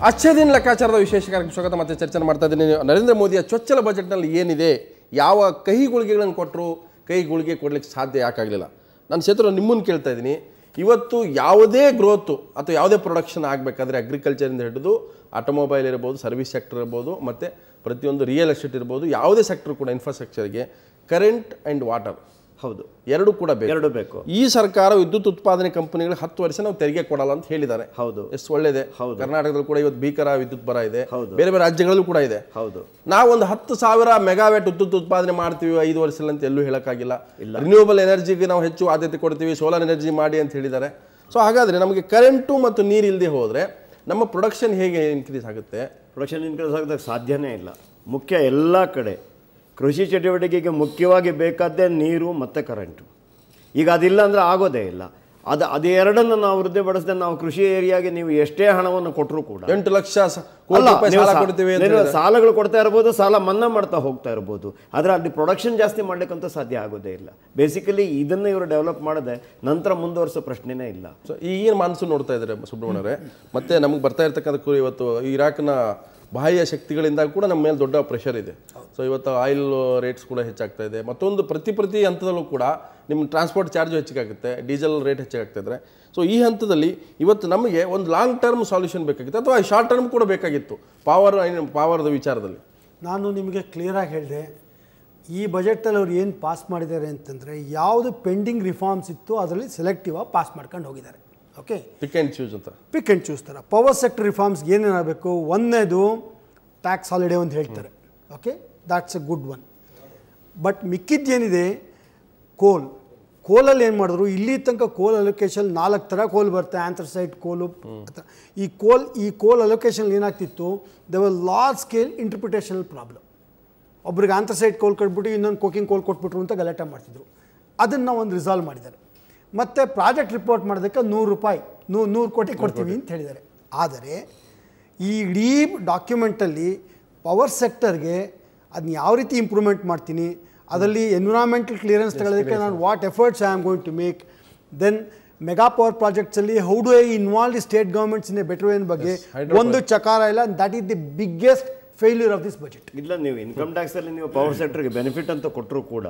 ಅಚ್ಚೇ ದಿನ ಲೆಕ್ಕಾಚಾರದ ವಿಶೇಷ ಕಾರ್ಯಕ್ರಮ ಸ್ವಾಗತ. ಮತ್ತೆ ಚರ್ಚೆ ಮಾಡ್ತಾ ಇದ್ದೀನಿ. ನರೇಂದ್ರ ಮೋದಿಯ ಚೊಚ್ಚಲ ಬಜೆಟ್ನಲ್ಲಿ ಏನಿದೆ, ಯಾವ ಕಹಿ ಗುಳಿಗೆಗಳನ್ನು ಕೊಟ್ಟರು, ಕಹಿ ಗುಳಿಗೆ ಕೊಡ್ಲಿಕ್ಕೆ ಸಾಧ್ಯ ಯಾಕಾಗಲಿಲ್ಲ? ನಾನು ಸೇತರು ನಿಮ್ಮನ್ನು ಕೇಳ್ತಾ ಇದ್ದೀನಿ. ಇವತ್ತು ಯಾವುದೇ ಗ್ರೋತು ಅಥವಾ ಯಾವುದೇ ಪ್ರೊಡಕ್ಷನ್ ಆಗಬೇಕಾದ್ರೆ ಅಗ್ರಿಕಲ್ಚರಿಂದ ಹಿಡಿದು ಆಟೋಮೊಬೈಲ್ ಇರ್ಬೋದು, ಸರ್ವಿಸ್ ಸೆಕ್ಟರ್ ಇರ್ಬೋದು, ಮತ್ತು ಪ್ರತಿಯೊಂದು ರಿಯಲ್ ಎಸ್ಟೇಟ್ ಇರ್ಬೋದು, ಯಾವುದೇ ಸೆಕ್ಟರ್ ಕೂಡ ಇನ್ಫ್ರಾಸ್ಟ್ರಕ್ಚರ್ಗೆ ಕರೆಂಟ್ ಆ್ಯಂಡ್ ವಾಟರ್ ಹೌದು ಎರಡು ಕೂಡ ಬೇಕು. ಈ ಸರ್ಕಾರ ವಿದ್ಯುತ್ ಉತ್ಪಾದನೆ ಕಂಪನಿಗಳಿಗೆ 10 ವರ್ಷ ನಾವು ತೆರಿಗೆ ಕೊಡಲ್ಲ ಅಂತ ಹೇಳಿದ್ದಾರೆ. ಹೌದು, ಎಷ್ಟು ಒಳ್ಳೆಯದೇ. ಕರ್ನಾಟಕದಲ್ಲಿ ಕೂಡ ಇವತ್ತು ಭೀಕರ ವಿದ್ಯುತ್ ಬರ ಇದೆ, ಬೇರೆ ಬೇರೆ ರಾಜ್ಯಗಳಲ್ಲೂ ಕೂಡ ಇದೆ. ಹೌದು, ನಾವೊಂದು 10,000 ಮೆಗಾವ್ಯಾಟ್ ವಿದ್ಯುತ್ ಉತ್ಪಾದನೆ ಮಾಡ್ತೀವಿ 5 ವರ್ಷದಲ್ಲಿ ಅಂತ ಎಲ್ಲೂ ಹೇಳೋಕ್ಕಾಗಿಲ್ಲ. ರಿನ್ಯೂವಬಲ್ ಎನರ್ಜಿಗೆ ನಾವು ಹೆಚ್ಚು ಆದ್ಯತೆ ಕೊಡ್ತೀವಿ, ಸೋಲಾರ್ ಎನರ್ಜಿ ಮಾಡಿ ಅಂತ ಹೇಳಿದ್ದಾರೆ. ಸೊ ಹಾಗಾದರೆ ನಮಗೆ ಕರೆಂಟು ಮತ್ತು ನೀರು ಇಲ್ಲದೆ ಹೋದರೆ ನಮ್ಮ ಪ್ರೊಡಕ್ಷನ್ ಹೇಗೆ ಇನ್ಕ್ರೀಸ್ ಆಗುತ್ತೆ? ಪ್ರೊಡಕ್ಷನ್ ಇನ್ಕ್ರೀಸ್ ಆಗೋದಕ್ಕೆ ಸಾಧ್ಯನೇ ಇಲ್ಲ. ಮುಖ್ಯ ಎಲ್ಲ ಕಡೆ ಕೃಷಿ ಚಟುವಟಿಕೆಗೆ ಮುಖ್ಯವಾಗಿ ಬೇಕಾದ್ದೇ ನೀರು ಮತ್ತು ಕರೆಂಟು. ಈಗ ಅದಿಲ್ಲ ಅಂದರೆ ಆಗೋದೇ ಇಲ್ಲ. ಅದೆರಡನ್ನು ನಾವು ವೃದ್ಧಿಪಡಿಸಿದ್ರೆ ನಾವು ಕೃಷಿ ಏರಿಯಾಗೆ ನೀವು ಎಷ್ಟೇ ಹಣವನ್ನು ಕೊಟ್ಟರು ಕೂಡ 8 ಲಕ್ಷ ಸಾಲಗಳು ಕೊಡ್ತಾ ಇರ್ಬೋದು, ಸಾಲ ಮನ್ನಾ ಮಾಡ್ತಾ ಹೋಗ್ತಾ ಇರ್ಬೋದು, ಆದರೆ ಅಲ್ಲಿ ಪ್ರೊಡಕ್ಷನ್ ಜಾಸ್ತಿ ಮಾಡ್ಲಿಕ್ಕಂತೂ ಸಾಧ್ಯ ಆಗೋದೇ ಇಲ್ಲ. ಬೇಸಿಕಲಿ ಇದನ್ನು ಇವರು ಡೆವಲಪ್ ಮಾಡದೆ ನಂತರ ಮುಂದುವರಿಸೋ ಪ್ರಶ್ನೆನೇ ಇಲ್ಲ. ಸೊ ಈಗಿನ ಮಾನ್ಸೂನ್ ನೋಡ್ತಾ ಇದ್ದಾರೆ ಸುಬ್ರಹ್ಮಣ್ಯವರೇ, ಮತ್ತೆ ನಮಗೆ ಬರ್ತಾ ಇರ್ತಕ್ಕಂಥ ಇವತ್ತು ಇರಾಕ್ನ ಬಾಹ್ಯ ಶಕ್ತಿಗಳಿಂದ ಕೂಡ ನಮ್ಮ ಮೇಲೆ ದೊಡ್ಡ ಪ್ರೆಷರ್ ಇದೆ. ಸೊ ಇವತ್ತು ಆಯಿಲ್ ರೇಟ್ಸ್ ಕೂಡ ಹೆಚ್ಚಾಗ್ತಾ ಇದೆ. ಮತ್ತೊಂದು ಪ್ರತಿ ಹಂತದಲ್ಲೂ ಕೂಡ ನಿಮ್ಮ ಟ್ರಾನ್ಸ್ಪೋರ್ಟ್ ಚಾರ್ಜು ಹೆಚ್ಚಾಗುತ್ತೆ, ಡೀಸೆಲ್ ರೇಟ್ ಹೆಚ್ಚಾಗ್ತಾ ಇದ್ದಾರೆ. ಸೊ ಈ ಹಂತದಲ್ಲಿ ಇವತ್ತು ನಮಗೆ ಒಂದು ಲಾಂಗ್ ಟರ್ಮ್ ಸಾಲ್ಯೂಷನ್ ಬೇಕಾಗಿತ್ತು ಅಥವಾ ಶಾರ್ಟ್ ಟರ್ಮ್ ಕೂಡ ಬೇಕಾಗಿತ್ತು ಪಾವರ್ದ ವಿಚಾರದಲ್ಲಿ. ನಾನು ನಿಮಗೆ ಕ್ಲಿಯರಾಗಿ ಹೇಳಿದೆ, ಈ ಬಜೆಟಲ್ಲಿ ಅವ್ರು ಏನು ಪಾಸ್ ಮಾಡಿದ್ದಾರೆ ಅಂತಂದರೆ ಯಾವುದು ಪೆಂಡಿಂಗ್ ರಿಫಾರ್ಮ್ಸ್ ಇತ್ತು ಅದರಲ್ಲಿ ಸೆಲೆಕ್ಟಿವ್ ಆಗಿ ಪಾಸ್ ಮಾಡ್ಕೊಂಡು ಹೋಗಿದ್ದಾರೆ. ಓಕೆ, ಪಿಕ್ ಆ್ಯಂಡ್ ಚೂಸ್ ಥರ ಪವರ್ ಸೆಕ್ಟರ್ ರಿಫಾರ್ಮ್ಸ್ಗೆ ಏನೇನಾಗಬೇಕು, ಒಂದನೇದು ಟ್ಯಾಕ್ಸ್ ಹಾಲಿಡೇ ಅಂತ ಹೇಳ್ತಾರೆ. Okay, that's a good one. But ಮಿಕ್ಕಿದ್ದೇನಿದೆ ಕೋಲಲ್ಲಿ ಏನು ಮಾಡಿದ್ರು, ಇಲ್ಲಿ ತನಕ ಕೋಲ್ ಅಲೋಕೇಶನ್ 4 ಥರ ಕೋಲ್ ಬರುತ್ತೆ, ಆಂಥ್ರಸೈಟ್ ಕೋಲು. ಈ ಕೋಲ್ ಅಲೋಕೇಶನ್ ಏನಾಗ್ತಿತ್ತು, they were large scale interpretational problem. ಒಬ್ರಿಗೆ ಆಂಥ್ರಸೈಟ್ ಕೋಲ್ ಕೊಟ್ಬಿಟ್ಟು ಇನ್ನೊಂದು ಕೋಕಿಂಗ್ ಕೋಲ್ ಕೊಟ್ಬಿಟ್ರು ಅಂತ ಗಲಾಟೆ ಮಾಡ್ತಿದ್ರು. ಅದನ್ನು ಒಂದು ರಿಸಾಲ್ವ್ ಮಾಡಿದ್ದಾರೆ. ಮತ್ತು ಪ್ರಾಜೆಕ್ಟ್ ರಿಪೋರ್ಟ್ ಮಾಡೋದಕ್ಕೆ $100 ಕೋಟಿ ಕೊಡ್ತೀವಿ ಅಂತ ಹೇಳಿದ್ದಾರೆ. ಆದರೆ ಈ ಇಡೀ ಡಾಕ್ಯುಮೆಂಟಲ್ಲಿ ಪವರ್ ಸೆಕ್ಟರ್ಗೆ ಅದನ್ನ ಯಾವ ರೀತಿ ಇಂಪ್ರೂವ್ಮೆಂಟ್ ಮಾಡ್ತೀನಿ, ಅದರಲ್ಲಿ ಎನ್ವಿರಾನ್ಮೆಂಟಲ್ ಕ್ಲಿಯರೆನ್ಸ್ ತಗೊಳ್ಳೋದಕ್ಕೆ ನಾನು what efforts I am going to make, then mega power ಪ್ರಾಜೆಕ್ಟ್ಸಲ್ಲಿ how do I involve the state governments in a better ವೇನ್ ಬಗ್ಗೆ ಒಂದು ಚಕಾರ ಇಲ್ಲ. That is the biggest failure of this budget. ಇಲ್ಲ, ನೀವು ಇನ್ಕಮ್ ಟ್ಯಾಕ್ಸಲ್ಲಿ ನೀವು ಪವರ್ ಸೆಕ್ಟರ್ಗೆ ಬೆನಿಫಿಟ್ ಅಂತ ಕೊಟ್ಟರು ಕೂಡ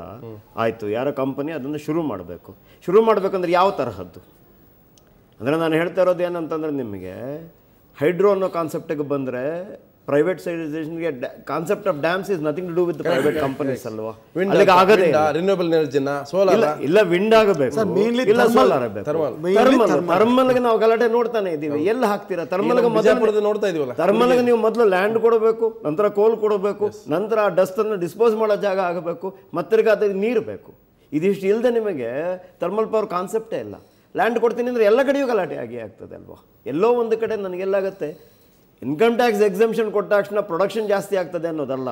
ಆಯಿತು, ಯಾರೋ ಕಂಪನಿ ಅದನ್ನು ಶುರು ಮಾಡಬೇಕಂದ್ರೆ ಯಾವ ತರಹದ್ದು ಅಂದರೆ ನಾನು ಹೇಳ್ತಾ ಇರೋದು ಏನಂತಂದರೆ, ನಿಮಗೆ ಹೈಡ್ರೋ ಅನ್ನೋ ಕಾನ್ಸೆಪ್ಟಿಗೆ ಬಂದರೆ ಪ್ರೈವೇಟ್ ಸೈಡೈಸೇಷನ್ಗೆ concept of dams is nothing to do with private companies ಅಲ್ವಾ? ಆಗದೇ ರಿನ್ಯೂವಬಲ್ ಎನರ್ಜಿನ ಸೋಲಾರ್ ಇಲ್ಲ, ವಿಂಡ್ ಆಗಬೇಕು, ಇಲ್ಲ ಸೋಲಾರ್ ಆಗಬೇಕು. ಥರ್ಮಲ್ಗೆ ನಾವು ಗಲಾಟೆ ನೋಡ್ತಾನೆ ಇದ್ದೀವಿ. ಎಲ್ಲಿ ಹಾಕ್ತೀರಾ? ಥರ್ಮಲ್ಗೆ ನೋಡ್ತಾ ಇದೀವಲ್ಲ, ಥರ್ಮಲ್ಗೆ ನೀವು ಮೊದಲು ಲ್ಯಾಂಡ್ ಕೊಡಬೇಕು, ನಂತರ ಕೋಲ್ ಕೊಡಬೇಕು, ನಂತರ ಆ ಡಸ್ಟ್ ಅನ್ನು ಡಿಸ್ಪೋಸ್ ಮಾಡೋ ಜಾಗ ಆಗಬೇಕು, ಮತ್ತೆ ಅದಕ್ಕೆ ನೀರು ಬೇಕು. ಇದಿಷ್ಟು ಇಲ್ಲದೆ ನಿಮಗೆ ಥರ್ಮಲ್ ಪವರ್ ಕಾನ್ಸೆಪ್ಟೇ ಇಲ್ಲ. ಲ್ಯಾಂಡ್ ಕೊಡ್ತೀನಿ ಅಂದರೆ ಎಲ್ಲ ಕಡೆಯೂ ಗಲಾಟೆ ಆಗಿ ಆಗ್ತದೆ ಅಲ್ವಾ? ಎಲ್ಲೋ ಒಂದು ಕಡೆ ನನಗೆಲ್ಲಾಗುತ್ತೆ, ಇನ್ಕಮ್ ಟ್ಯಾಕ್ಸ್ ಎಕ್ಸೆಂಪ್ಷನ್ ಕೊಟ್ಟ ತಕ್ಷಣ ಪ್ರೊಡಕ್ಷನ್ ಜಾಸ್ತಿ ಆಗ್ತದೆ ಅನ್ನೋದಲ್ಲ.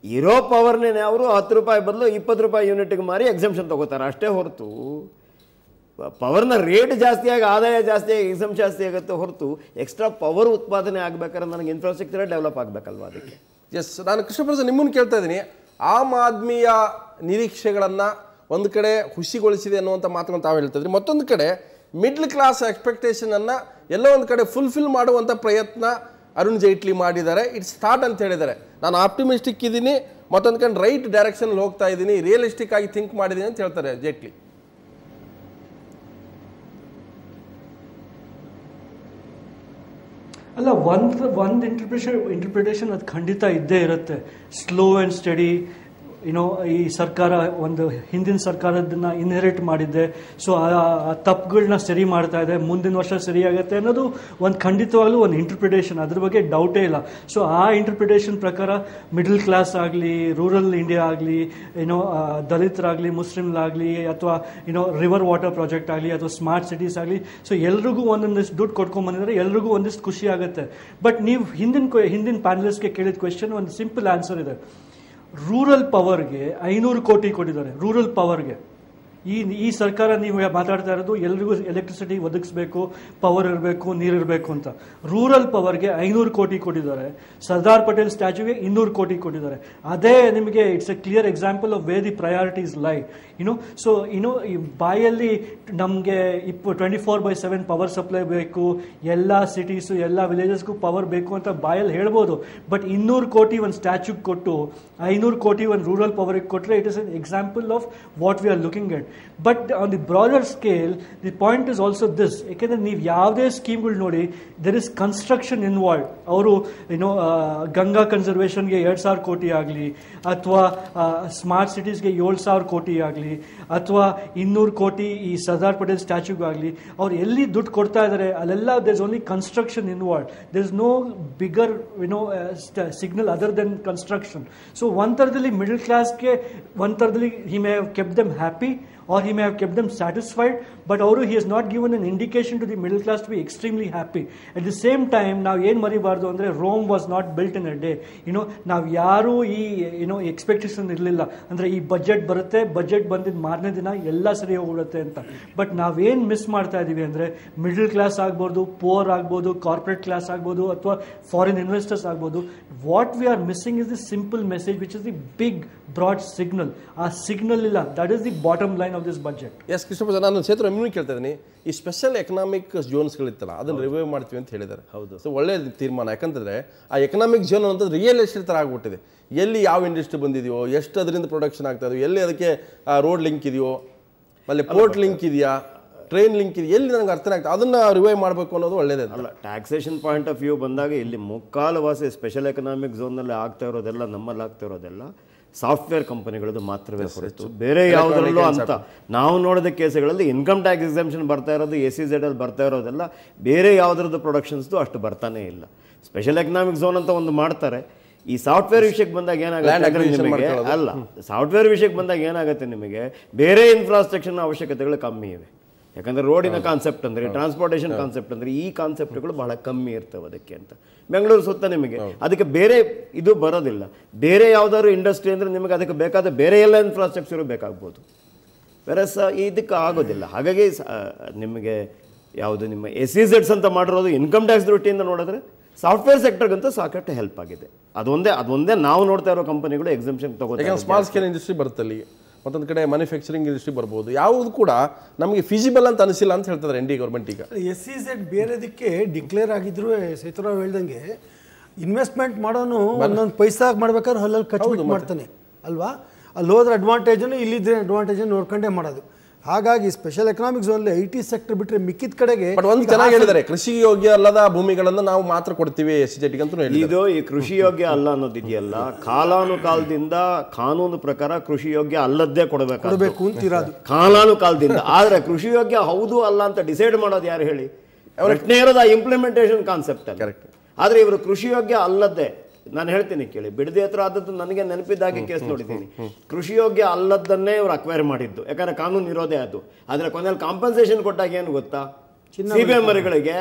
ಇರೋ ಪವರ್ನೇ ಅವರು $10 ಬದಲು $20 ಯೂನಿಟ್ಗೆ ಮಾರಿ ಎಕ್ಸೆಂಪ್ಷನ್ ತೊಗೋತಾರೆ ಅಷ್ಟೇ ಹೊರತು, ಪವರ್ನ ರೇಟ್ ಜಾಸ್ತಿಯಾಗಿ ಆದಾಯ ಜಾಸ್ತಿಯಾಗಿ ಎಕ್ಸೆಂಪ್ಷನ್ ಜಾಸ್ತಿ ಆಗುತ್ತೆ ಹೊರತು ಎಕ್ಸ್ಟ್ರಾ ಪವರ್ ಉತ್ಪಾದನೆ ಆಗಬೇಕಾದ್ರೆ ನನಗೆ ಇನ್ಫ್ರಾಸ್ಟ್ರಕ್ಚರೇ ಡೆವಲಪ್ ಆಗಬೇಕಲ್ವ? ಅದಕ್ಕೆ ಎಸ್, ನಾನು ಕೃಷ್ಣಪ್ರಸಾದ್ ನಿಮ್ಮನ್ನು ಕೇಳ್ತಾ ಇದ್ದೀನಿ. ಆಮ್ ಆದ್ಮಿಯ ನಿರೀಕ್ಷೆಗಳನ್ನು ಒಂದು ಕಡೆ ಖುಷಿಗೊಳಿಸಿದೆ ಅನ್ನುವಂಥ ಮಾತುಗಳನ್ನು ತಾವು ಹೇಳ್ತಾ ಇದ್ರಿ, ಮತ್ತೊಂದು ಕಡೆ ಮಿಡ್ಲ್ ಕ್ಲಾಸ್ ಎಕ್ಸ್ಪೆಕ್ಟೇಷನನ್ನು ಎಲ್ಲೋ ಒಂದು ಕಡೆ ಫುಲ್ಫಿಲ್ ಮಾಡುವಂಥ ಪ್ರಯತ್ನ ಅರುಣ್ ಜೈಟ್ಲಿ ಮಾಡಿದ್ದಾರೆ. ಇಟ್ಸ್ ಸ್ಟಾರ್ಟ್ ಅಂತ ಹೇಳಿದ್ದಾರೆ. ನಾನು ಆಪ್ಟಿಮಿಸ್ಟಿಕ್ ಇದ್ದೀನಿ, ಮತ್ತೊಂದು ಕಡೆ ರೈಟ್ ಡೈರೆಕ್ಷನ್ ಹೋಗ್ತಾ ಇದ್ದೀನಿ, ರಿಯಲಿಸ್ಟಿಕ್ ಆಗಿ ಥಿಂಕ್ ಮಾಡಿದ್ದೀನಿ ಅಂತ ಹೇಳ್ತಾರೆ ಜೈಟ್ಲಿ. ಅಲ್ಲ, ಒಂದು ಇಂಟರ್ಪ್ರಿಟೇಷನ್ ಅದು ಖಂಡಿತ ಇದ್ದೇ ಇರುತ್ತೆ. ಸ್ಲೋ ಆ್ಯಂಡ್ ಸ್ಟಡಿ, ಈ ಸರ್ಕಾರ ಒಂದು ಹಿಂದಿನ ಸರ್ಕಾರದನ್ನ ಇನ್ಹೆರಿಟ್ ಮಾಡಿದ್ದೆ, ಸೊ ಆ ತಪ್ಪುಗಳನ್ನ ಸರಿ ಮಾಡ್ತಾ ಇದೆ, ಮುಂದಿನ ವರ್ಷ ಸರಿಯಾಗುತ್ತೆ ಅನ್ನೋದು ಒಂದು ಖಂಡಿತವಾಗ್ಲೂ ಒಂದು ಇಂಟರ್ಪ್ರಿಟೇಷನ್, ಅದ್ರ ಬಗ್ಗೆ ಡೌಟೇ ಇಲ್ಲ. ಸೊ ಆ ಇಂಟರ್ಪ್ರಿಟೇಷನ್ ಪ್ರಕಾರ ಮಿಡಲ್ ಕ್ಲಾಸ್ ಆಗಲಿ, ರೂರಲ್ ಇಂಡಿಯಾ ಆಗಲಿ, ದಲಿತರಾಗಲಿ, ಮುಸ್ಲಿಮ್ಲಾಗಲಿ, ಅಥವಾ ರಿವರ್ ವಾಟರ್ ಪ್ರಾಜೆಕ್ಟ್ ಆಗಲಿ, ಅಥವಾ ಸ್ಮಾರ್ಟ್ ಸಿಟೀಸ್ ಆಗಲಿ, ಸೊ ಎಲ್ರಿಗೂ ಒಂದೊಂದಿಷ್ಟು ದುಡ್ಡು ಕೊಟ್ಕೊಂಡ್ಬಂದಿದ್ದಾರೆ, ಎಲ್ರಿಗೂ ಒಂದಿಷ್ಟು ಖುಷಿ ಆಗುತ್ತೆ. ಬಟ್ ನೀವು ಹಿಂದಿನ ಪ್ಯಾನಲಿಸ್ಟ್ಗೆ ಕೇಳಿದ ಕ್ವೆಶ್ಚನ್ ಒಂದು ಸಿಂಪಲ್ ಆನ್ಸರ್ ಇದೆ. ರೂರಲ್ ಪವರ್ಗೆ 500 ಕೋಟಿ ಕೊಟ್ಟಿದ್ದಾರೆ. ರೂರಲ್ ಪವರ್ಗೆ ಈ ಸರ್ಕಾರ ನೀವು ಮಾತಾಡ್ತಾ ಇರೋದು ಎಲ್ರಿಗೂ ಎಲೆಕ್ಟ್ರಿಸಿಟಿ ಒದಗಿಸ್ಬೇಕು, ಪವರ್ ಇರಬೇಕು, ನೀರು ಇರಬೇಕು ಅಂತ. ರೂರಲ್ ಪವರ್ಗೆ 500 ಕೋಟಿ ಕೊಟ್ಟಿದ್ದಾರೆ, ಸರ್ದಾರ್ ಪಟೇಲ್ ಸ್ಟ್ಯಾಚ್ಯೂಗೆ 200 ಕೋಟಿ ಕೊಟ್ಟಿದ್ದಾರೆ. ಅದೇ ನಿಮಗೆ it's A clear example of where the priorities ಲೈ. ಸೊ ಈ ಬಾಯಲ್ಲಿ ನಮಗೆ 24/7 ಪವರ್ ಸಪ್ಲೈ ಬೇಕು, ಎಲ್ಲ ಸಿಟೀಸು ಎಲ್ಲ ವಿಲೇಜಸ್ಗೂ ಪವರ್ ಬೇಕು ಅಂತ ಬಾಯಲ್ಲಿ ಹೇಳ್ಬೋದು. ಬಟ್ 200 ಕೋಟಿ ಒಂದು ಸ್ಟ್ಯಾಚ್ಯೂ ಕೊಟ್ಟು 500 ಕೋಟಿ ಒಂದು ರೂರಲ್ ಪವರ್ಗೆ ಕೊಟ್ಟರೆ it is an example of what we are looking at. But on the broader scale the point is also this, ಯಾಕೆಂದ್ರೆ ನೀವು ಯಾವುದೇ ಸ್ಕೀಮ್ಗಳು ನೋಡಿ ದೆರ್ ಇಸ್ ಕನ್ಸ್ಟ್ರಕ್ಷನ್ ಇನ್ವಾಲ್ವ್. ಅವರು ಗಂಗಾ ಕನ್ಸರ್ವೇಷನ್ಗೆ 2,000 ಕೋಟಿ ಆಗಲಿ, ಅಥವಾ ಸ್ಮಾರ್ಟ್ ಸಿಟೀಸ್ಗೆ 7,000 ಕೋಟಿ ಆಗಲಿ, ಅಥವಾ 200 ಕೋಟಿ ಈ ಸರ್ದಾರ್ ಪಟೇಲ್ ಸ್ಟ್ಯಾಚ್ಯೂಗಾಗಲಿ, ಅವ್ರು ಎಲ್ಲಿ ದುಡ್ಡು ಕೊಡ್ತಾ ಇದ್ದಾರೆ ಅಲ್ಲೆಲ್ಲ there is only construction involve. There is no bigger signal other then construction. So ಒಂದ್ ಥರದಲ್ಲಿ ಮಿಡಲ್ ಕ್ಲಾಸ್ಗೆ ಒಂದ್ ಥರದಲ್ಲಿ he may have kept them happy or he may have kept them satisfied, but he has not given an indication to the middle class to be extremely happy. At the same time, now ಏನು ಮರಿಬಾರ್ದು ಅಂದರೆ Rome was not built in a day. ನಾವು ಯಾರೂ ಈ expectation ಇರಲಿಲ್ಲ ಅಂದರೆ ಈ budget ಬರುತ್ತೆ, budget ಬಂದಿದ್ದು ಮಾರನೇ ದಿನ ಎಲ್ಲ ಸರಿ ಹೋಗ್ಬಿಡುತ್ತೆ ಅಂತ. ಬಟ್ ನಾವೇನು ಮಿಸ್ ಮಾಡ್ತಾ ಇದ್ದೀವಿ ಅಂದರೆ ಮಿಡಲ್ ಕ್ಲಾಸ್ ಆಗ್ಬೋದು, ಪೋರ್ ಆಗ್ಬೋದು, ಕಾರ್ಪೊರೇಟ್ ಕ್ಲಾಸ್ ಆಗ್ಬೋದು, ಅಥವಾ ಫಾರಿನ್ ಇನ್ವೆಸ್ಟರ್ಸ್ ಆಗ್ಬೋದು, what we are missing is the simple message which is the big broad signal. ಆ ಸಿಗ್ನಲ್ ಇಲ್ಲ, that is the bottom line of this budget. S Krishnappa, ನಾನು ಕ್ಷೇತ್ರ ನಿಮ್ಮನ್ನು ಕೇಳ್ತಾ ಇದ್ದೀನಿ, ಈ ಸ್ಪೆಷಲ್ ಎಕನಾಮಿಕ್ ಝೋನ್ಸ್ಗಳಿತ್ತಲ್ಲ ಅದನ್ನು ರಿವೈವ್ ಮಾಡ್ತೀವಿ ಅಂತ ಹೇಳಿದ್ದಾರೆ. ಹೌದು, ಸೊ ಒಳ್ಳೆ ತೀರ್ಮಾನ. ಯಾಕಂತಂದರೆ ಆ ಎಕನಾಮಿಕ್ ಝೋನ್ ಅನ್ನೋದು ರಿಯಲ್ ಎಸ್ಟೇಟ್ ಥರ ಆಗ್ಬಿಟ್ಟಿದೆ. ಎಲ್ಲಿ ಯಾವ ಇಂಡಸ್ಟ್ರಿ ಬಂದಿದೆಯೋ, ಎಷ್ಟು ಅದರಿಂದ ಪ್ರೊಡಕ್ಷನ್ ಆಗ್ತಾ ಇದೆಯೋ, ಎಲ್ಲಿ ಅದಕ್ಕೆ ರೋಡ್ ಲಿಂಕ್ ಇದೆಯೋ, ಅಲ್ಲಿ ಪೋರ್ಟ್ ಲಿಂಕ್ ಇದೆಯಾ, ಟ್ರೈನ್ ಲಿಂಕ್ ಇದೆಯಾ, ಎಲ್ಲಿ ನನಗೆ ಅರ್ಥ ಆಗ್ತದೆ ಅದನ್ನು ರಿವೈವ್ ಮಾಡಬೇಕು ಅನ್ನೋದು ಒಳ್ಳೇದೇ. ಅಲ್ಲ, ಟ್ಯಾಕ್ಸೇಷನ್ ಪಾಯಿಂಟ್ ಆಫ್ ವ್ಯೂ ಬಂದಾಗ ಇಲ್ಲಿ ಮುಕ್ಕಾಲವಾಸಿ ಸ್ಪೆಷಲ್ ಎಕನಾಮಿಕ್ ಝೋನ್ನಲ್ಲಿ ಆಗ್ತಾ ಇರೋದೆಲ್ಲ, ನಮ್ಮಲ್ಲಿ ಆಗ್ತಾ ಇರೋದೆಲ್ಲ ಸಾಫ್ಟ್ವೇರ್ ಕಂಪನಿಗಳದ್ದು ಮಾತ್ರವೇ ಹೊರತು ಬೇರೆ ಯಾವುದರಲ್ಲೂ ಅಂತ ನಾವು ನೋಡಿದ ಕೇಸುಗಳಲ್ಲಿ ಇನ್ಕಮ್ ಟ್ಯಾಕ್ಸ್ ಎಕ್ಸಾಮ್ಷನ್ ಬರ್ತಾ ಇರೋದು SEZ ಅಲ್ಲಿ ಬರ್ತಾ ಇರೋದೆಲ್ಲ ಬೇರೆ ಯಾವುದ್ರದ್ದು ಪ್ರೊಡಕ್ಷನ್ಸ್ದು ಅಷ್ಟು ಬರ್ತಾನೆ ಇಲ್ಲ. ಸ್ಪೆಷಲ್ ಎಕನಾಮಿಕ್ ಝೋನ್ ಅಂತ ಒಂದು ಮಾಡ್ತಾರೆ. ಈ ಸಾಫ್ಟ್ವೇರ್ ವಿಷಯಕ್ಕೆ ಬಂದಾಗ ಏನಾಗುತ್ತೆ ನಿಮಗೆ, ಅಲ್ಲ ಸಾಫ್ಟ್ವೇರ್ ವಿಷಯಕ್ಕೆ ಬಂದಾಗ ಏನಾಗುತ್ತೆ ನಿಮಗೆ, ಬೇರೆ ಇನ್ಫ್ರಾಸ್ಟ್ರಕ್ಚರ್ನ ಅವಶ್ಯಕತೆಗಳು ಕಮ್ಮಿ ಇವೆ. ಯಾಕಂದರೆ ರೋಡಿನ ಕಾನ್ಸೆಪ್ಟ್ ಅಂದರೆ, ಟ್ರಾನ್ಸ್ಪೋರ್ಟೇಷನ್ ಕಾನ್ಸೆಪ್ಟ್ ಅಂದರೆ ಈ ಕಾನ್ಸೆಪ್ಟ್ಗಳು ಬಹಳ ಕಮ್ಮಿ ಇರ್ತವೆ ಅದಕ್ಕೆ ಅಂತ. ಬೆಂಗಳೂರು ಸುತ್ತ ನಿಮಗೆ ಅದಕ್ಕೆ ಬೇರೆ ಇದು ಬರೋದಿಲ್ಲ. ಬೇರೆ ಯಾವುದಾದ್ರು ಇಂಡಸ್ಟ್ರಿ ಅಂದರೆ ನಿಮಗೆ ಅದಕ್ಕೆ ಬೇಕಾದ ಬೇರೆ ಎಲ್ಲ ಇನ್ಫ್ರಾಸ್ಟ್ರಕ್ಚರು ಬೇಕಾಗ್ಬೋದು, ಬೇರೆ ಇದಕ್ಕೆ ಆಗೋದಿಲ್ಲ. ಹಾಗಾಗಿ ನಿಮಗೆ ಯಾವುದು ನಿಮ್ಮ SEZs ಅಂತ ಮಾಡಿರೋದು ಇನ್ಕಮ್ ಟ್ಯಾಕ್ಸ್ ದೃಷ್ಟಿಯಿಂದ ನೋಡಿದ್ರೆ ಸಾಫ್ಟ್ವೇರ್ ಸೆಕ್ಟರ್ಗಂತೂ ಸಾಕಷ್ಟು ಹೆಲ್ಪ್ ಆಗಿದೆ. ಅದೊಂದೇ ನಾವು ನೋಡ್ತಾ ಇರೋ ಕಂಪನಿಗಳು ಎಕ್ಸಾಮ್ಷನ್ ತಗೋತಾರೆ. ಸ್ಮಾಲ್ ಸ್ಕೇಲ್ ಇಂಡಸ್ಟ್ರಿ ಬರುತ್ತಲ್ಲಿ, ಮತ್ತೊಂದು ಕಡೆ ಮ್ಯಾನುಫ್ಯಾಕ್ಚರಿಂಗ್ ಇಂಡಸ್ಟ್ರಿ ಬರ್ಬೋದು. ಯಾವುದು ಕೂಡ ನಮಗೆ ಫೀಸಿಬಲ್ ಅಂತ ಅನಿಸಿಲ್ಲ ಅಂತ ಹೇಳ್ತಾರೆ ND ಗೌರ್ಮೆಂಟ್. ಈಗ SEZ ಬೇರೆದಕ್ಕೆ ಡಿಕ್ಲೇರ್ ಆಗಿದ್ರು ಸೇತುರಾವ್ ಹೇಳ್ದಂಗೆ ಇನ್ವೆಸ್ಟ್ಮೆಂಟ್ ಮಾಡೋನು ಒಂದೊಂದು ಪೈಸಾಗಿ ಮಾಡ್ಬೇಕಾದ್ರೆ ಅಲ್ಲಲ್ಲಿ ಖರ್ಚು ಮಾಡ್ತಾನೆ ಅಲ್ವಾ. ಅಲ್ಲಿ ಹೋದ್ರೆ ಅಡ್ವಾಂಟೇಜನ್ನು, ಇಲ್ಲಿದ್ರೆ ಅಡ್ವಾಂಟೇಜನ್ನು ನೋಡ್ಕೊಂಡೇ ಮಾಡೋದು. ಹಾಗಾಗಿ special economic zone IT sector ಬಿಟ್ಟರೆ ಮಿಕ್ಕಿದ ಕಡೆಗೆ ಒಂದು ಚೆನ್ನಾಗಿ ಹೇಳಿದ್ದಾರೆ, ಕೃಷಿ ಯೋಗ್ಯ ಅಲ್ಲದ ಭೂಮಿಗಳನ್ನು ನಾವು ಮಾತ್ರ ಕೊಡ್ತೀವಿ SEZ ಅಂತ. ಇದು ಈ ಕೃಷಿ ಯೋಗ್ಯ ಅಲ್ಲ ಅನ್ನೋದಿದೆಯಲ್ಲ, ಕಾಲಾನುಕಾಲದಿಂದ ಕಾನೂನು ಪ್ರಕಾರ ಕೃಷಿ ಯೋಗ್ಯ ಅಲ್ಲದ್ದೇ ಕೊಡಬೇಕು ಅಂತಿರೋದು ಕಾಲಾನುಕಾಲದಿಂದ. ಆದ್ರೆ ಕೃಷಿ ಯೋಗ್ಯ ಹೌದು ಅಲ್ಲ ಅಂತ ಡಿಸೈಡ್ ಮಾಡೋದು ಯಾರು ಹೇಳಿ? ಪ್ರಶ್ನೆ ಇರೋದು ಆ ಇಂಪ್ಲಿಮೆಂಟೇಷನ್ ಕಾನ್ಸೆಪ್ಟ್ ಅಲ್ಲಿ. ಕರೆಕ್ಟ್. ಆದ್ರೆ ಇವರು ಕೃಷಿ ಯೋಗ್ಯ ಅಲ್ಲದ್ದೇ, ನಾನು ಹೇಳ್ತೀನಿ ಕೇಳಿ, ಬಿಡದಿ ಹತ್ರ ಆದದ್ದು ನನಗೆ ನೆನಪಿದ್ದಾಗೆ ಕೇಸ್ ನೋಡಿದ್ದೀನಿ. ಕೃಷಿ ಯೋಗ್ಯ ಅಲ್ಲದನ್ನೇ ಇವರು ಅಕ್ವೈರ್ ಮಾಡಿದ್ದು, ಯಾಕಂದ್ರೆ ಕಾನೂನು ಇರೋದೇ ಅದು. ಆದರೆ ಕೊನೆಯಲ್ಲಿ ಕಾಂಪನ್ಸೇಷನ್ ಕೊಟ್ಟಾಗ ಏನು ಗೊತ್ತಾ, CBI ಮರಗಳಿಗೆ,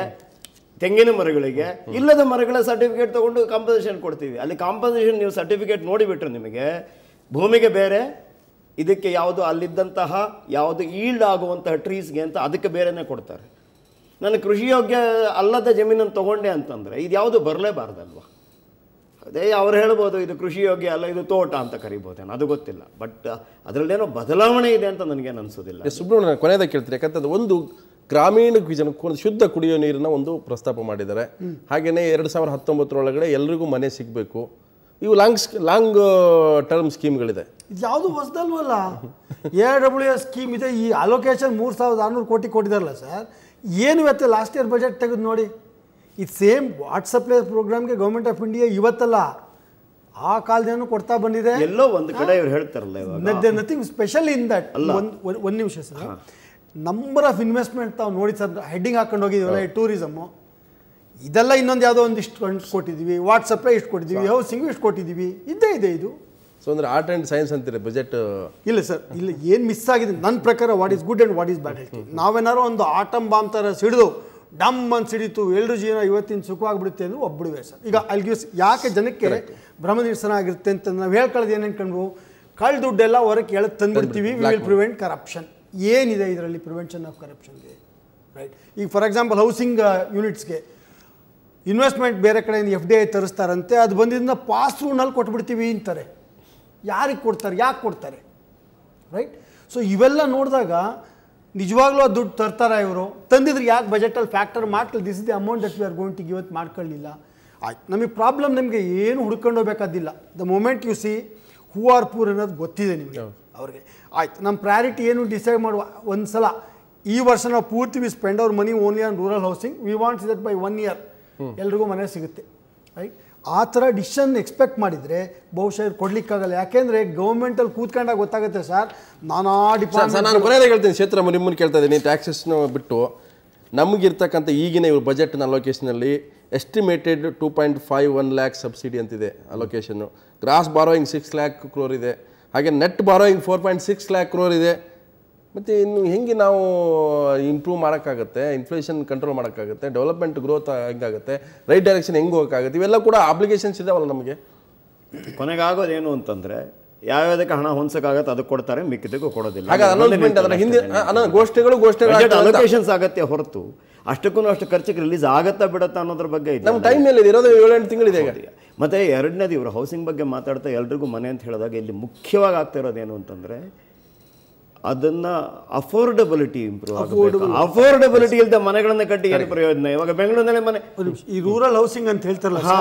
ತೆಂಗಿನ ಮರಗಳಿಗೆ, ಇಲ್ಲದ ಮರಗಳ ಸರ್ಟಿಫಿಕೇಟ್ ತಗೊಂಡು ಕಾಂಪನ್ಸೇಷನ್ ಕೊಡ್ತೀವಿ. ಅಲ್ಲಿ ಕಾಂಪನ್ಸೇಷನ್ ನೀವು ಸರ್ಟಿಫಿಕೇಟ್ ನೋಡಿಬಿಟ್ರೆ ನಿಮಗೆ ಭೂಮಿಗೆ ಬೇರೆ, ಇದಕ್ಕೆ ಯಾವುದು ಅಲ್ಲಿದ್ದಂತಹ ಯಾವುದು ಈಲ್ಡ್ ಆಗುವಂತಹ ಟ್ರೀಸ್ಗೆ ಅಂತ ಅದಕ್ಕೆ ಬೇರೆನೇ ಕೊಡ್ತಾರೆ. ನಾನು ಕೃಷಿ ಯೋಗ್ಯ ಅಲ್ಲದ ಜಮೀನನ್ನು ತಗೊಂಡೆ ಅಂತಂದರೆ ಇದು ಯಾವುದು ಬರಲೇಬಾರ್ದಲ್ವಾ? ಅದೇ ಅವ್ರು ಹೇಳ್ಬೋದು ಇದು ಕೃಷಿ ಯೋಗ್ಯ ಅಲ್ಲ, ಇದು ತೋಟ ಅಂತ ಕರಿಬೋದೇನೋ, ಅದು ಗೊತ್ತಿಲ್ಲ. ಬಟ್ ಅದರಲ್ಲೇನೋ ಬದಲಾವಣೆ ಇದೆ ಅಂತ ನನಗೇನು ಅನಿಸೋದಿಲ್ಲ. ಸುಬ್ರಹ್ಮಣ್ಯ ಕೊನೆಯದಾಗ ಕೇಳ್ತೀರಿ, ಯಾಕಂತಂದ್ರೆ ಒಂದು ಗ್ರಾಮೀಣ ಜನಕ್ಕೆ ಶುದ್ಧ ಕುಡಿಯೋ ನೀರಿನ ಒಂದು ಪ್ರಸ್ತಾಪ ಮಾಡಿದ್ದಾರೆ. ಹಾಗೆಯೇ 2019 ಎಲ್ರಿಗೂ ಮನೆ ಸಿಗಬೇಕು. ಇವು ಲಾಂಗ್ ಟರ್ಮ್ ಸ್ಕೀಮ್ಗಳಿದೆ. ಇದು ಯಾವುದು ಹೊಸದಲ್ವಲ್ಲ. AWS ಸ್ಕೀಮ್ ಇದೆ, ಈ ಅಲೋಕೇಶನ್ 3,600 ಕೋಟಿ ಕೊಟ್ಟಿದಾರಲ್ಲ ಸರ್. ಏನು ಇವತ್ತು ಲಾಸ್ಟ್ ಇಯರ್ ಬಜೆಟ್ ತೆಗೆದು ನೋಡಿ, ಇದು ಸೇಮ್ ವಾಟ್ಸಪ್ ಪ್ರೋಗ್ರಾಮ್ಗೆ ಗೌರ್ಮೆಂಟ್ ಆಫ್ ಇಂಡಿಯಾ ಇವತ್ತಲ್ಲ ಆ ಕಾಲದೇನು ಕೊಡ್ತಾ ಬಂದಿದೆ. ಎಲ್ಲೋ ಒಂದು ಕಡೆ ಇವ್ರು ಹೇಳ್ತಾರಲ್ಲ, ನಥಿಂಗ್ ಸ್ಪೆಷಲ್ ಇನ್ ದಟ್. ಒಂದು ನಿಮಿಷ ಸರ್, ನಂಬರ್ ಆಫ್ ಇನ್ವೆಸ್ಟ್ಮೆಂಟ್ ತಾವು ನೋಡಿ ಸರ್, ಹೆಡ್ಡಿಂಗ್ ಹಾಕೊಂಡು ಹೋಗಿದ್ದೀವಲ್ಲ, ಟೂರಿಸಮ್ಮು ಇದೆಲ್ಲ ಇನ್ನೊಂದು ಯಾವುದೋ ಒಂದಿಷ್ಟು ಕೊಟ್ಟಿದ್ದೀವಿ, ವಾಟ್ಸಪ್ಪೇ ಇಷ್ಟು ಕೊಟ್ಟಿದ್ದೀವಿ, ಹೌಸಿಂಗು ಇಷ್ಟು ಕೊಟ್ಟಿದ್ದೀವಿ, ಇದ್ದೇ ಇದೆ ಇದು. ಸೊ ಅಂದರೆ ಆರ್ಟ್ ಆ್ಯಂಡ್ ಸೈನ್ಸ್ ಅಂತೀರಿ ಬಜೆಟ್? ಇಲ್ಲ ಸರ್, ಇಲ್ಲ, ಏನು ಮಿಸ್ ಆಗಿದೆ ನನ್ನ ಪ್ರಕಾರ, what is good and what is bad ಹೇಳ್ತೀವಿ. ನಾವೇನಾರು ಒಂದು ಆಟಮ್ ಬಾಂಬ್ ಥರ ಸಿಡಿದು ಡಮ್ ಅಂತ ಸಿಡಿತು, ಎಲ್ಲರೂ ಜೀವನ ಇವತ್ತಿನ ಸುಖವಾಗಿಬಿಡುತ್ತೆ ಅಂದ್ರೆ ಒಬ್ಬಡುವೆ ಸರ್. ಈಗ ಅಲ್ಲಿ ಯಾಕೆ ಜನಕ್ಕೆ ಭ್ರಮ ನಿರಸನ ಆಗಿರುತ್ತೆ ಅಂತ ನಾವು ಹೇಳ್ಕೊಳ್ಳೋದು ಏನು ಅನ್ಕೊಂಡ್ವು, ಕಳ್ಳ ದುಡ್ಡೆಲ್ಲ ಹೊರಗೆ ಎಳೆದು ತಂದುಬಿಡ್ತೀವಿ, ವಿ ವಿಲ್ ಪ್ರಿವೆಂಟ್ ಕರಪ್ಷನ್. ಏನಿದೆ ಇದರಲ್ಲಿ ಪ್ರಿವೆನ್ಷನ್ ಆಫ್ ಕರಪ್ಷನ್ಗೆ, ರೈಟ್? ಈಗ ಫಾರ್ ಎಕ್ಸಾಂಪಲ್ ಹೌಸಿಂಗ್ ಯೂನಿಟ್ಸ್ಗೆ ಇನ್ವೆಸ್ಟ್ಮೆಂಟ್ ಬೇರೆ ಕಡೆಯಿಂದ FDI ತರಿಸ್ತಾರಂತೆ, ಅದು ಬಂದಿದ್ದನ್ನ ಪಾಸ್ ಥ್ರೂನಲ್ಲಿ ಕೊಟ್ಬಿಡ್ತೀವಿ ಅಂತಾರೆ. ಯಾರಿಗೆ ಕೊಡ್ತಾರೆ, ಯಾಕೆ ಕೊಡ್ತಾರೆ, ರೈಟ್? ಸೊ ಇವೆಲ್ಲ ನೋಡಿದಾಗ ನಿಜವಾಗ್ಲೂ ಅದು ದುಡ್ಡು ತರ್ತಾರ ಇವರು, ತಂದಿದ್ರೆ ಯಾಕೆ ಬಜೆಟಲ್ಲಿ ಫ್ಯಾಕ್ಟರ್ ಮಾಡ್ಕೊಳ್ಳಿ, this is the amount that we are going to give ಅಂತ ಮಾಡ್ಕೊಳ್ಳಿಲ್ಲ. ಆಯ್ತು, ನಮಗೆ ಪ್ರಾಬ್ಲಮ್ ನಮಗೆ ಏನು ಹುಡ್ಕೊಂಡು ಹೋಗ್ಬೇಕಾದಿಲ್ಲ. The moment you see who are poor ಅನ್ನೋದು ಗೊತ್ತಿದೆ ನಿಮಗೆ, ಅವ್ರಿಗೆ ಆಯ್ತು ನಮ್ಮ ಪ್ರಯಾರಿಟಿ ಏನು ಡಿಸೈಡ್ ಮಾಡುವ. ಒಂದು ಸಲ ಈ ವರ್ಷ ನಾವು ಪೂರ್ತಿ we spend hour money only on rural housing, we want that by 1 year ಎಲ್ರಿಗೂ ಮನೆ ಸಿಗುತ್ತೆ, ರೈಟ್? ಆ ಥರ ಡಿಸಿಷನ್ ಎಕ್ಸ್ಪೆಕ್ಟ್ ಮಾಡಿದರೆ ಬಹುಶಃ ಕೊಡ್ಲಿಕ್ಕಾಗಲ್ಲ. ಯಾಕೆಂದರೆ ಗೌರ್ಮೆಂಟಲ್ಲಿ ಕೂತ್ಕೊಂಡಾಗ ಗೊತ್ತಾಗುತ್ತೆ ಸರ್, ನಾನಾ ಡಿಪಾರ್ಟ್ಮೆಂಟ್. ನಾನು ಕೊನೆಯದೇ ಹೇಳ್ತೀನಿ, ಕ್ಷೇತ್ರ ನಿಮ್ಮನ್ನು ಕೇಳ್ತಾ ಇದ್ದೀನಿ, ಟ್ಯಾಕ್ಸಸ್ನ ಬಿಟ್ಟು ನಮಗಿರ್ತಕ್ಕಂಥ ಈಗಿನ ಇವ್ರ ಬಜೆಟ್ನ ಅಲೋಕೇಶನಲ್ಲಿ ಎಸ್ಟಿಮೇಟೆಡ್ 2.51 lakh ಸಬ್ಸಿಡಿ ಅಂತಿದೆ ಅಲೋಕೇಶನ್ನು. ಗ್ರಾಸ್ ಬಾರೋಯಿಂಗ್ 6 lakh crore ಇದೆ, ಹಾಗೆ ನೆಟ್ ಬಾರೋಯಿಂಗ್ 4.6 lakh crore ಇದೆ. ಮತ್ತು ಇನ್ನು ಹೆಂಗೆ ನಾವು ಇಂಪ್ರೂವ್ ಮಾಡೋಕ್ಕಾಗುತ್ತೆ, ಇನ್ಫ್ಲೇಷನ್ ಕಂಟ್ರೋಲ್ ಮಾಡೋಕ್ಕಾಗುತ್ತೆ, ಡೆವಲಪ್ಮೆಂಟ್ ಗ್ರೋತ್ ಹೆಂಗಾಗುತ್ತೆ, ರೈಟ್ ಡೈರೆಕ್ಷನ್ ಹೆಂಗೆ ಹೋಗೋಕ್ಕಾಗುತ್ತೆ, ಇವೆಲ್ಲ ಕೂಡ ಅಪ್ಲಿಕೇಶನ್ಸ್ ಇದಾವಲ್ಲ ನಮಗೆ. ಕೊನೆಗಾಗೋದೇನು ಅಂತಂದರೆ ಯಾವ್ಯಾವುದಕ್ಕೆ ಹಣ ಹೊಂದಕ್ಕಾಗತ್ತೆ ಅದಕ್ಕೆ ಕೊಡ್ತಾರೆ, ಮಿಕ್ಕಿದ್ದಕ್ಕೂ ಕೊಡೋದಿಲ್ಲ. ಹಾಗಾದ್ರೆ ಅನೌನ್ಸ್ಮೆಂಟ್ ಅದರ ಹಿಂದೆ ಗೋಷ್ಠಿಗಳು ಅಲೋಕೇಶನ್ಸ್ ಆಗತ್ತೆ ಹೊರತು ಅಷ್ಟಕ್ಕೂ ಅಷ್ಟು ಖರ್ಚಿಗೆ ರಿಲೀಸ್ ಆಗತ್ತಾ ಬಿಡತ್ತಾ ಅನ್ನೋದ್ರ ಬಗ್ಗೆ ನಮ್ಮ ಟೈಮ್ ಮೇಲೆ ಇರೋದು 7-8 ತಿಂಗಳಿದೆ ಈಗ. ಮತ್ತೆ ಎರಡನೇದು ಇವರು ಹೌಸಿಂಗ್ ಬಗ್ಗೆ ಮಾತಾಡ್ತಾ ಎಲ್ರಿಗೂ ಮನೆ ಅಂತ ಹೇಳಿದಾಗ ಇಲ್ಲಿ ಮುಖ್ಯವಾಗಿ ಆಗ್ತಾ ಇರೋದೇನು ಅಂತಂದರೆ ಅದನ್ನ ಅಫೋರ್ಡಬಿಲಿಟಿ ಇಂಪ್ರೂವ್ ಆಗಬೇಕು. ಅಫೋರ್ಡಬಿಲಿಟಿ ಇಲ್ಲದೆ ಮನೆಗಳನ್ನ ಕಟ್ಟಿ ಏನು ಪ್ರಯೋಜನ? ಇವಾಗ ಬೆಂಗಳೂರಿನಲ್ಲಿ ಮನೆ, ಈ ರೂರಲ್ ಹೌಸಿಂಗ್ ಅಂತ ಹೇಳ್ತಾರಲ್ಲ,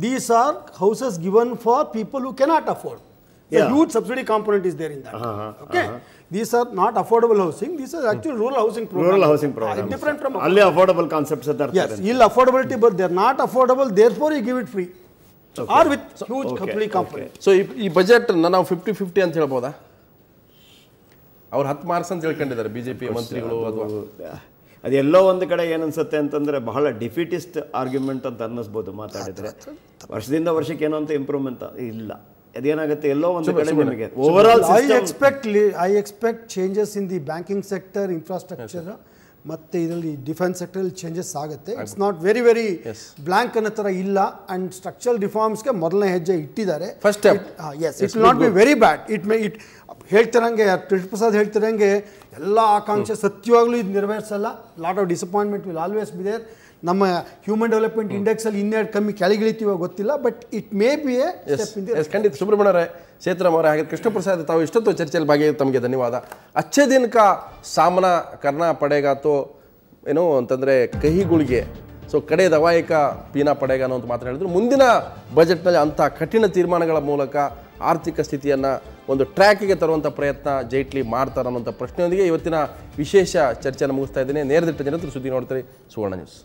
these are houses given for people who cannot afford. A huge subsidy component is there in that. Okay, these are not affordable housing. These are actually rural housing program. Rural housing program. Different from ಅಲ್ಲಿ affordable concepts are there. Yes, ill affordability, but they are not affordable. Therefore, you give it free, or with huge subsidy component. So ಈ budget ನಾವು 50-50 ಅಂತ ಹೇಳ್ಬೋದಾ? ಅವ್ರು 10 marks ಅಂತ ಹೇಳ್ಕೊಂಡಿದ್ದಾರೆ BJP ಮಂತ್ರಿಗಳು. ಅಥವಾ ಅದೆಲ್ಲೋ ಒಂದು ಕಡೆ ಏನನ್ಸುತ್ತೆ ಅಂತಂದ್ರೆ ಬಹಳ ಡಿಫಿಟಿಸ್ಟ್ ಆರ್ಗ್ಯುಮೆಂಟ್ ಅಂತ ಅನ್ನಿಸ್ಬೋದು ಮಾತಾಡಿದ್ರೆ. ವರ್ಷದಿಂದ ವರ್ಷಕ್ಕೆ ಏನೋ ಅಂತ ಇಂಪ್ರೂವ್ಮೆಂಟ್ ಇಲ್ಲ. ಅದೇನಾಗುತ್ತೆ ಎಲ್ಲೋ ಒಂದು ಕಡೆ ನಿಮಗೆ over all I expect changes in the banking sector, infrastructure, ಮತ್ತೆ ಇದರಲ್ಲಿ ಡಿಫೆನ್ಸ್ ಸೆಕ್ಟರ್ ಚೇಂಜಸ್ ಆಗುತ್ತೆ. ಇಟ್ಸ್ ನಾಟ್ ವೆರಿ ಬ್ಲಾಂಕ್ ಅನ್ನೋ ಥರ ಇಲ್ಲ. ಅಂಡ್ ಸ್ಟ್ರಕ್ಚರಲ್ ರಿಫಾರ್ಮ್ಸ್ಗೆ ಮೊದಲನೇ ಹೆಜ್ಜೆ ಇಟ್ಟಿದ್ದಾರೆ. First step. Yes, it will not be very bad. It ಹೇಳ್ತಿರಂಗೆ ಪ್ರಸಾದ್ ಹೇಳ್ತಿರಂಗೆ ಎಲ್ಲ ಆಕಾಂಕ್ಷೆ ಸತ್ಯವಾಗ್ಲೂ ಇದು ನೆರವೇರಿಸಲ್ಲ. Lot of disappointment will always be there. ನಮ್ಮ ಹ್ಯೂಮನ್ ಡೆವಲಪ್ಮೆಂಟ್ ಇಂಡೆಕ್ಸಲ್ಲಿ ಇನ್ನೆರಡು ಕಮ್ಮಿ ಕೆಳಗಿಳಿತೀವೋ ಗೊತ್ತಿಲ್ಲ, but it may B A step in the. ಖಂಡಿತ. ಸುಬ್ರಹ್ಮಣ್ಯವರೇ, ಕ್ಷೇತ್ರಂ ಅವರೇ, ಹಾಗೆ ಕೃಷ್ಣ ಪ್ರಸಾದ್, ತಾವು ಇಷ್ಟೊತ್ತು ಚರ್ಚೆಯಲ್ಲಿ ಭಾಗಿಯಾಗಿ ತಮಗೆ ಧನ್ಯವಾದ. ಅಚ್ಚೇ ದಿನ ಕಾ ಸಾಮನಾ ಕರ್ನಾ ಪಡೆಗಾತೋ ಏನು ಅಂತಂದರೆ ಕಹಿಗುಳಿಗೆ, ಸೊ ಕಡೆ ದವಾಯಿಕ ಪೀನಾ ಪಡೆಗ ಅನ್ನೋ ಅಂತ ಮಾತು ಹೇಳಿದ್ರು. ಮುಂದಿನ ಬಜೆಟ್ನಲ್ಲಿ ಅಂಥ ಕಠಿಣ ತೀರ್ಮಾನಗಳ ಮೂಲಕ ಆರ್ಥಿಕ ಸ್ಥಿತಿಯನ್ನು ಒಂದು ಟ್ರ್ಯಾಕಿಗೆ ತರುವಂಥ ಪ್ರಯತ್ನ ಜೈಟ್ಲಿ ಮಾಡ್ತಾರೆ ಅನ್ನೋಂಥ ಪ್ರಶ್ನೆಯೊಂದಿಗೆ ಇವತ್ತಿನ ವಿಶೇಷ ಚರ್ಚೆಯನ್ನು ಮುಗಿಸ್ತಾ ಇದ್ದೀನಿ. ನೇರದಿಟ್ಟ ಜನರು ಸುದ್ದಿ ನೋಡ್ತಾರೆ ಸುವರ್ಣ ನ್ಯೂಸ್.